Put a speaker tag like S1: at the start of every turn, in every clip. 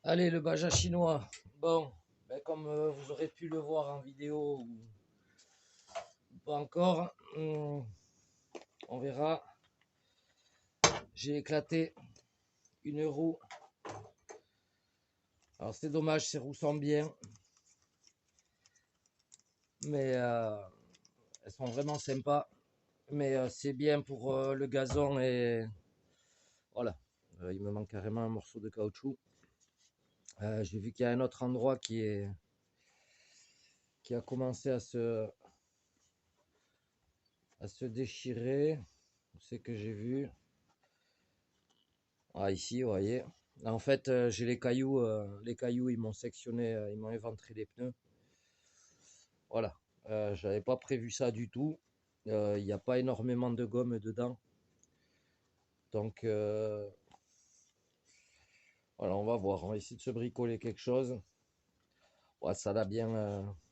S1: Allez, le Baja chinois. Bon, ben, comme vous aurez pu le voir en vidéo ou pas encore, on verra. J'ai éclaté une roue. Alors c'est dommage, ces roues sont bien, mais elles sont vraiment sympas. Mais c'est bien pour le gazon et voilà. Il me manque carrément un morceau de caoutchouc. J'ai vu qu'il y a un autre endroit qui a commencé à se déchirer. C'est que j'ai vu. Ah, ici, vous voyez. En fait, j'ai les cailloux, ils m'ont sectionné, ils m'ont éventré les pneus. Voilà. J'avais pas prévu ça du tout. Il n'y a pas énormément de gomme dedans. Donc, voilà, on va voir. On va essayer de se bricoler quelque chose. Ouais, ça l'a bien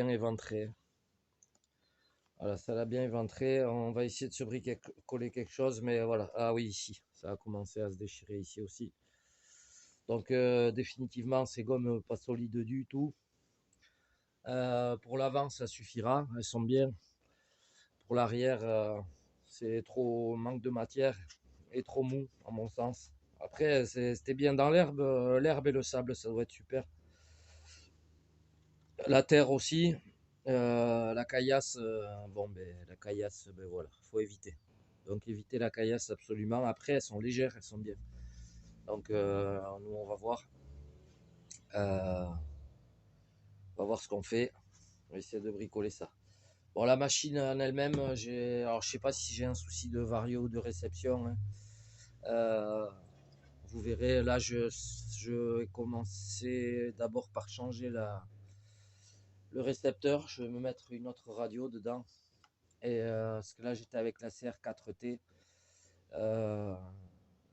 S1: éventré. Voilà, ça l'a bien éventré. On va essayer de se bricoler quelque chose, mais voilà. Ah oui, ici, ça a commencé à se déchirer ici aussi. Donc, définitivement, ces gommes pas solides du tout. Pour l'avant, ça suffira, elles sont bien. Pour l'arrière, c'est trop manque de matière et trop mou, à mon sens. Après, c'était bien dans l'herbe, l'herbe et le sable, ça doit être super. La terre aussi, la caillasse, bon, ben, la caillasse, ben voilà, faut éviter. Donc, éviter la caillasse absolument. Après, elles sont légères, elles sont bien. Donc, nous, Euh, on va voir ce qu'on fait. On va essayer de bricoler ça. Bon, la machine en elle-même, alors je sais pas si j'ai un souci de vario ou de réception, hein. Euh, vous verrez, là, je vais commencer d'abord par changer le récepteur. Je vais me mettre une autre radio dedans. Et parce que là, j'étais avec la CR4T. Euh,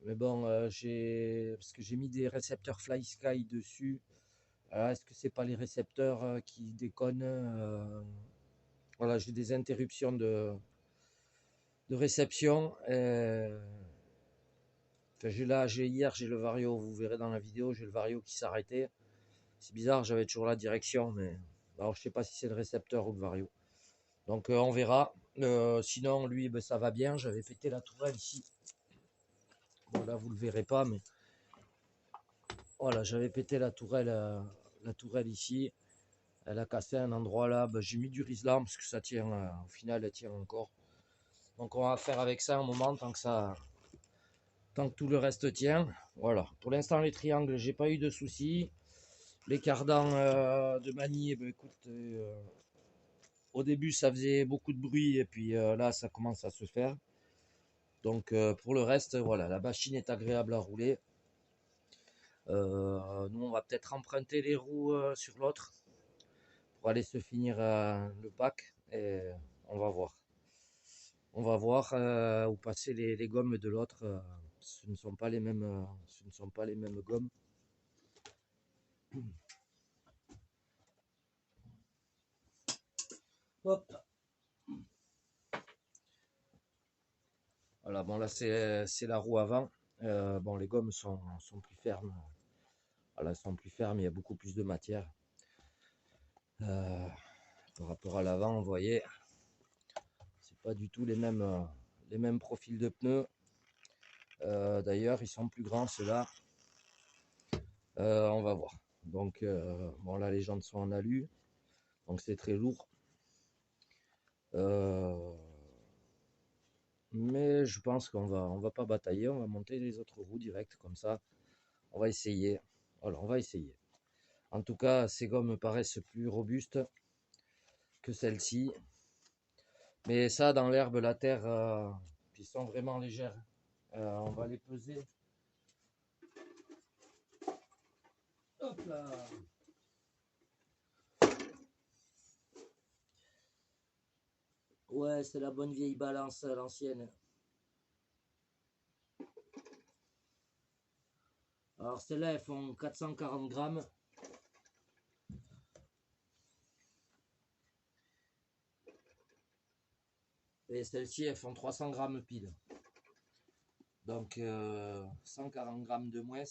S1: mais bon, parce que j'ai mis des récepteurs FlySky dessus. Alors, est-ce que c'est pas les récepteurs qui déconnent? Voilà, j'ai des interruptions de réception. Enfin, hier, j'ai le vario, vous verrez dans la vidéo, j'ai le vario qui s'arrêtait. C'est bizarre, j'avais toujours la direction, mais alors je sais pas si c'est le récepteur ou le vario. Donc on verra. Sinon, lui, ben, ça va bien. J'avais pété la tourelle ici. Bon, là, vous le verrez pas, mais voilà, j'avais pété la tourelle ici. Elle a cassé un endroit là. Ben, j'ai mis du Rislam parce que ça tient. Au final, elle tient encore. Donc on va faire avec ça un moment tant que tout le reste tient. Voilà. Pour l'instant, les triangles, j'ai pas eu de soucis. Les cardans de manie, eh ben, écoute, au début ça faisait beaucoup de bruit et puis là ça commence à se faire. Donc pour le reste, voilà, la machine est agréable à rouler. Nous on va peut-être emprunter les roues sur l'autre pour aller se finir le pack et on va voir. On va voir où passer les gommes de l'autre. Ce ne sont pas les mêmes, ce ne sont pas les mêmes gommes. Hop. Voilà, bon là c'est la roue avant. Bon les gommes sont plus fermes. Voilà, elles sont plus fermes, il y a beaucoup plus de matière. Euh, Par rapport à l'avant, vous voyez, c'est pas du tout les mêmes profils de pneus. D'ailleurs, ils sont plus grands ceux-là. On va voir. Donc, bon là, les jantes sont en alu, donc c'est très lourd. Mais je pense on va pas batailler, on va monter les autres roues direct comme ça. On va essayer. Voilà, on va essayer. En tout cas, ces gommes me paraissent plus robustes que celles-ci. Mais ça, dans l'herbe, la terre, ils sont vraiment légères. On va les peser. Hop là. Ouais, c'est la bonne vieille balance à l'ancienne. Alors celles-là, elles font 440 grammes. Et celles-ci, elles font 300 grammes pile. Donc 140 grammes de moins.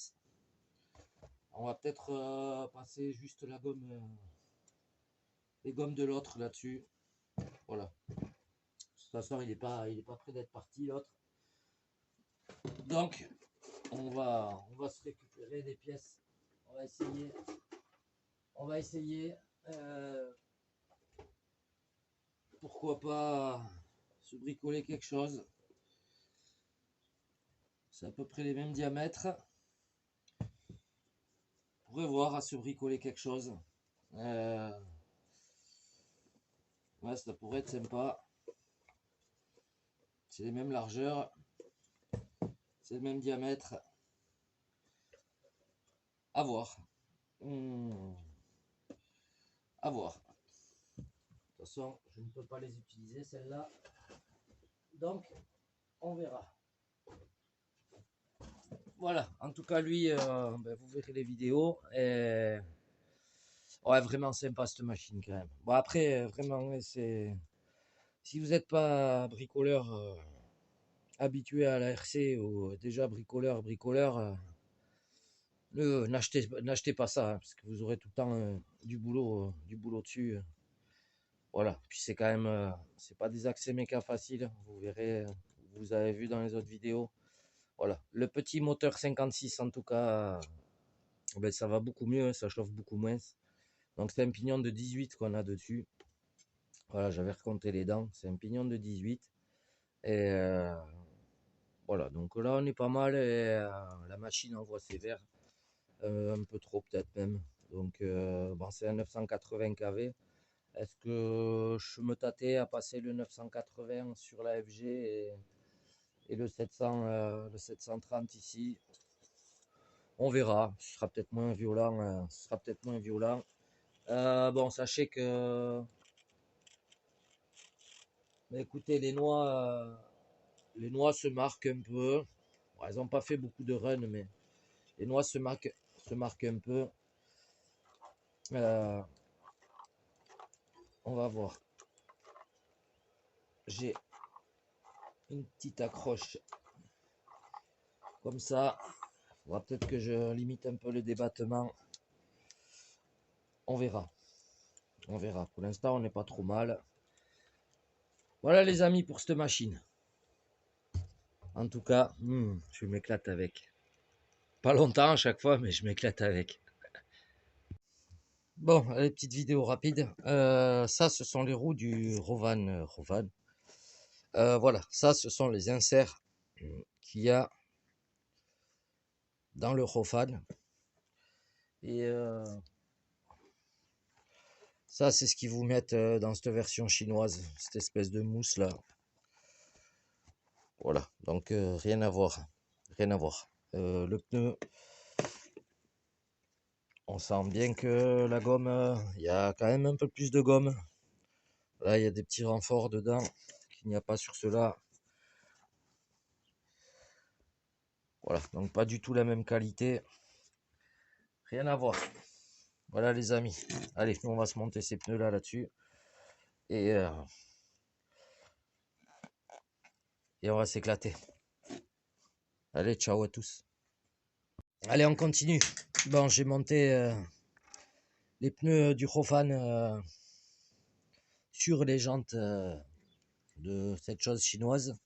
S1: On va peut-être passer juste la gomme, les gommes de l'autre là-dessus. Voilà. De toute façon, il est pas prêt d'être parti l'autre. Donc, on va se récupérer des pièces. On va essayer. On va essayer. Pourquoi pas se bricoler quelque chose. C'est à peu près les mêmes diamètres. On pourrait voir à se bricoler quelque chose. Ouais, ça pourrait être sympa. C'est les mêmes largeurs. C'est le même diamètre. À voir. À voir. De toute façon, je ne peux pas les utiliser celles-là. Donc, on verra. Voilà, en tout cas, lui, ben, vous verrez les vidéos. Et... ouais, vraiment sympa cette machine quand même. Bon, après, vraiment, c'est. Si vous n'êtes pas bricoleur habitué à la RC ou déjà bricoleur, n'achetez pas ça, hein, parce que vous aurez tout le temps du boulot dessus. Voilà, puis c'est quand même, c'est pas des accès méca faciles, vous verrez, vous avez vu dans les autres vidéos. Voilà, le petit moteur 56 en tout cas, ben, ça va beaucoup mieux, ça chauffe beaucoup moins. Donc c'est un pignon de 18 qu'on a dessus. Voilà, j'avais recompté les dents, c'est un pignon de 18. Et voilà, donc là on est pas mal et la machine envoie ses verres, un peu trop peut-être même. Donc bon, c'est un 980 kV. Est-ce que je me tâtais à passer le 980 sur la FG et le 730 ici? On verra, ce sera peut-être moins violent. Bon, sachez que, bah, écoutez, les noix se marquent un peu. Bon, elles n'ont pas fait beaucoup de run, mais les noix se marquent un peu. Euh, on va voir. J'ai une petite accroche comme ça. Il faudra peut-être que je limite un peu le débattement. On verra. On verra. Pour l'instant, on n'est pas trop mal. Voilà les amis pour cette machine. En tout cas, je m'éclate avec. Pas longtemps à chaque fois, mais je m'éclate avec. Bon, les petites vidéos rapides. Ça, ce sont les roues du Rovan. Voilà, ça, ce sont les inserts qu'il y a dans le Rovan. Et ça, c'est ce qu'ils vous mettent dans cette version chinoise, cette espèce de mousse là. Voilà, donc rien à voir. Rien à voir. Le pneu, on sent bien que la gomme, il y a quand même un peu plus de gomme. Là, il y a des petits renforts dedans qu'il n'y a pas sur ceux-là. Voilà, donc pas du tout la même qualité. Rien à voir. Voilà les amis. Allez, nous on va se monter ces pneus là-dessus. Et on va s'éclater. Allez, ciao à tous. Allez, on continue. Bon, j'ai monté les pneus du Hofan sur les jantes de cette chose chinoise.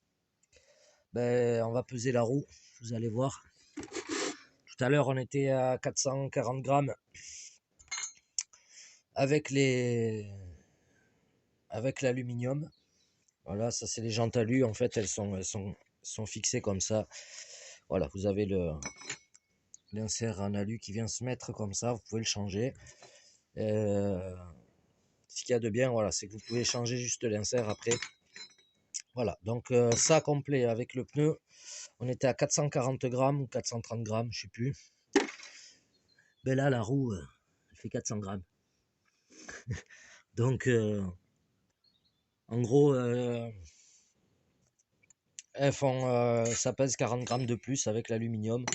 S1: Ben, on va peser la roue, vous allez voir. Tout à l'heure, on était à 440 grammes avec l'aluminium. Voilà, ça c'est les jantes alu. En fait, elles sont fixées comme ça. Voilà, vous avez l'insert en alu qui vient se mettre comme ça. Vous pouvez le changer. Ce qu'il y a de bien, voilà, c'est que vous pouvez changer juste l'insert après. Voilà, donc ça complet avec le pneu. On était à 440 grammes ou 430 grammes, je sais plus. Ben là, la roue, elle fait 400 grammes. Donc, en gros, ça pèse 40 grammes de plus avec l'aluminium,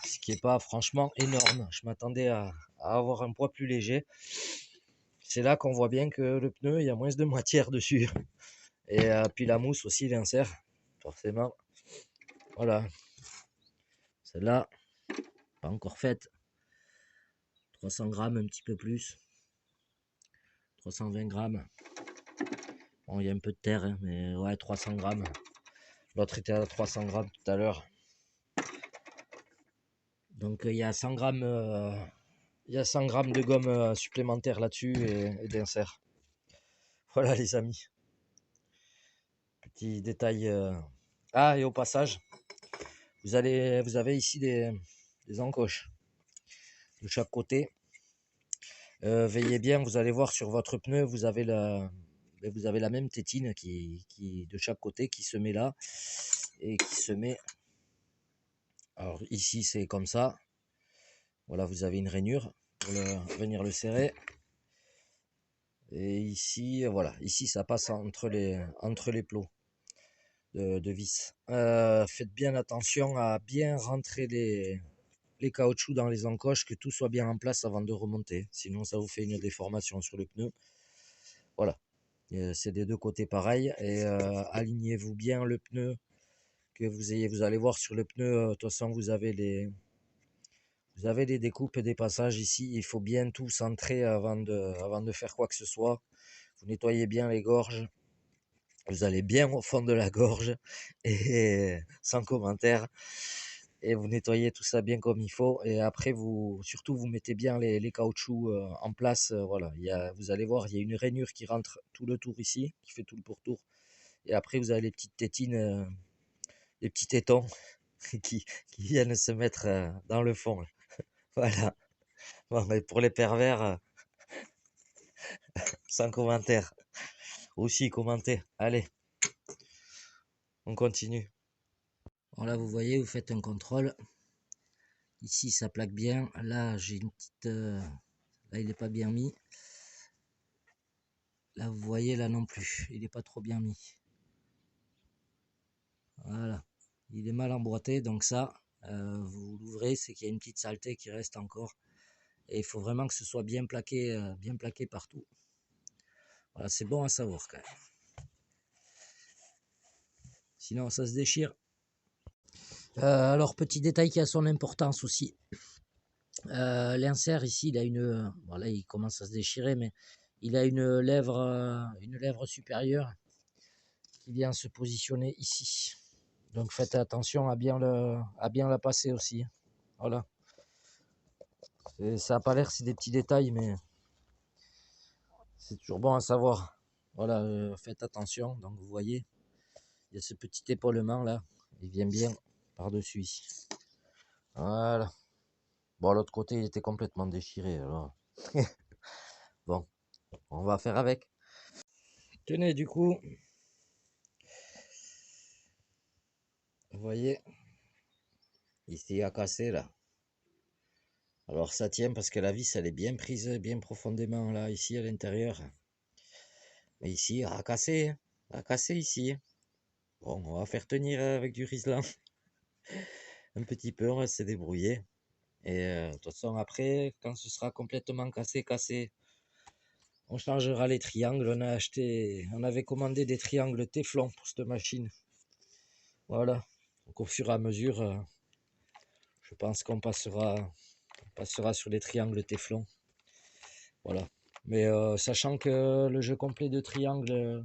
S1: ce qui n'est pas franchement énorme. Je m'attendais à avoir un poids plus léger. C'est là qu'on voit bien que le pneu, il y a moins de matière dessus. Et puis la mousse aussi, l'insert, forcément. Voilà. Celle-là, pas encore faite. 300 grammes, un petit peu plus. 320 grammes. Bon, il y a un peu de terre, hein, mais ouais, 300 grammes. L'autre était à 300 grammes tout à l'heure. Donc il y a 100 grammes, il y a 100 grammes de gomme supplémentaire là-dessus et d'insert. Voilà les amis. Petit détail. Ah, et au passage, vous avez ici des encoches de chaque côté. Veillez bien, vous allez voir sur votre pneu, vous avez la même tétine qui de chaque côté qui se met là et qui se met. Alors ici c'est comme ça. Voilà, vous avez une rainure pour venir le serrer. Et ici, voilà, ici ça passe entre les plots de vis. Faites bien attention à bien rentrer les caoutchoucs dans les encoches, que tout soit bien en place avant de remonter. Sinon ça vous fait une déformation sur le pneu. Voilà. C'est des deux côtés pareil. Et alignez-vous bien le pneu que vous allez voir sur le pneu. De toute façon, vous avez des découpes et des passages ici. Il faut bien tout centrer avant de faire quoi que ce soit. Vous nettoyez bien les gorges. Vous allez bien au fond de la gorge et sans commentaire. Et vous nettoyez tout ça bien comme il faut. Et après, surtout, vous mettez bien les caoutchoucs en place. Voilà. Vous allez voir, il y a une rainure qui rentre tout le tour ici, qui fait tout le pourtour. Et après, vous avez les petites tétines, les petits tétons qui viennent se mettre dans le fond. Voilà. Bon, mais pour les pervers, sans commentaire. Aussi, commentez. Allez, on continue. Voilà, vous voyez, vous faites un contrôle. Ici, ça plaque bien. Là, j'ai une petite... là, il n'est pas bien mis. Là, vous voyez, là non plus. Il n'est pas trop bien mis. Voilà. Il est mal emboîté. Donc ça, vous l'ouvrez, c'est qu'il y a une petite saleté qui reste encore. Et il faut vraiment que ce soit bien plaqué partout. Voilà, c'est bon à savoir quand même. Sinon, ça se déchire. Alors, petit détail qui a son importance aussi. L'insert ici, il a une... Bon, là, il commence à se déchirer, mais il a une lèvre supérieure qui vient se positionner ici. Donc, faites attention à bien la passer aussi. Voilà. Ça n'a pas l'air, c'est des petits détails, mais c'est toujours bon à savoir. Voilà, faites attention. Donc, vous voyez, il y a ce petit épaulement là. Il vient bien par-dessus ici. Voilà. Bon, l'autre côté, il était complètement déchiré. Alors. Bon, on va faire avec. Tenez, du coup, vous voyez, ici à casser là. Alors ça tient parce que la vis elle est bien prise, bien profondément là, ici à l'intérieur. Mais ici, à casser ici. Bon, on va faire tenir avec du Riesling. Un petit peu, on va se débrouiller. Et de toute façon, après, quand ce sera complètement cassé, on changera les triangles. On avait commandé des triangles Téflon pour cette machine. Voilà. Donc au fur et à mesure, je pense qu'on passera sur les triangles Téflon. Voilà. Mais sachant que le jeu complet de triangles,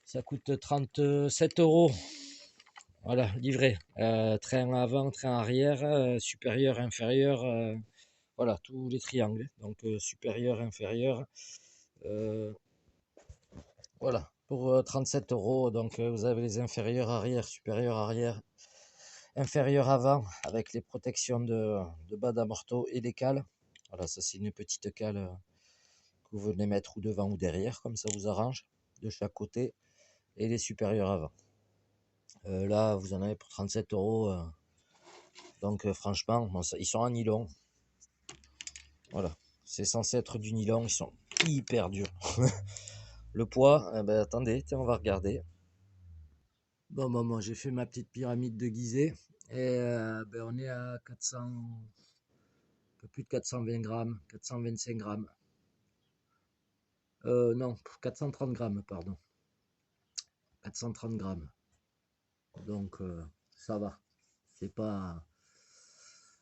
S1: ça coûte 37 €. Voilà, livré. Train avant, train arrière, supérieur, inférieur. Voilà, tous les triangles. Donc supérieur, inférieur. Voilà, pour 37 €. Donc vous avez les inférieurs arrière, supérieur arrière, inférieur avant, avec les protections de bas d'amorto et les cales. Voilà, ça c'est une petite cale que vous venez mettre ou devant ou derrière, comme ça vous arrange, de chaque côté, et les supérieurs avant. Là, vous en avez pour 37 €. Donc franchement, bon, ils sont en nylon. Voilà, c'est censé être du nylon, ils sont hyper durs. Le poids, ben, attendez, tiens, on va regarder. Bon, j'ai fait ma petite pyramide de Gizeh. Et ben, on est à 400, un peu plus de 420 grammes, 425 grammes. Non, 430 grammes, pardon. 430 grammes. Donc, ça va. C'est pas...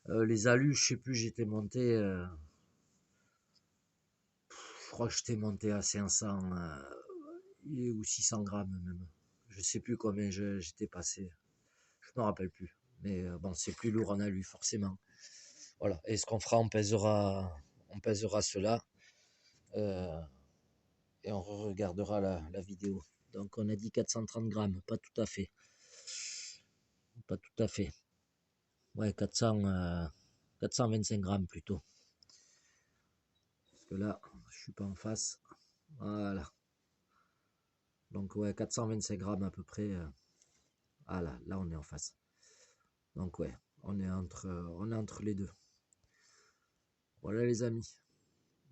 S1: Les alus, je sais plus, j'étais monté, je crois que j'étais monté à 500 ou 600 grammes même. Je sais plus combien j'étais passé. Je me rappelle plus. Mais bon, c'est plus lourd en alu, forcément. Voilà. Et ce qu'on fera, on pèsera cela euh, et on regardera la vidéo. Donc on a dit 430 grammes, pas tout à fait. Pas tout à fait. Ouais, 425 grammes plutôt. Parce que là, je suis pas en face. Voilà. Donc ouais, 425 grammes à peu près. Ah là on est en face. Donc ouais, on est entre les deux. Voilà les amis.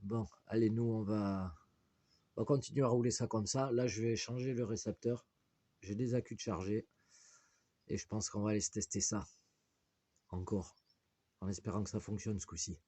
S1: Bon, allez, nous on va continuer à rouler ça comme ça. Là, je vais changer le récepteur. J'ai des accus de charger. Et je pense qu'on va aller se tester ça encore. En espérant que ça fonctionne ce coup-ci.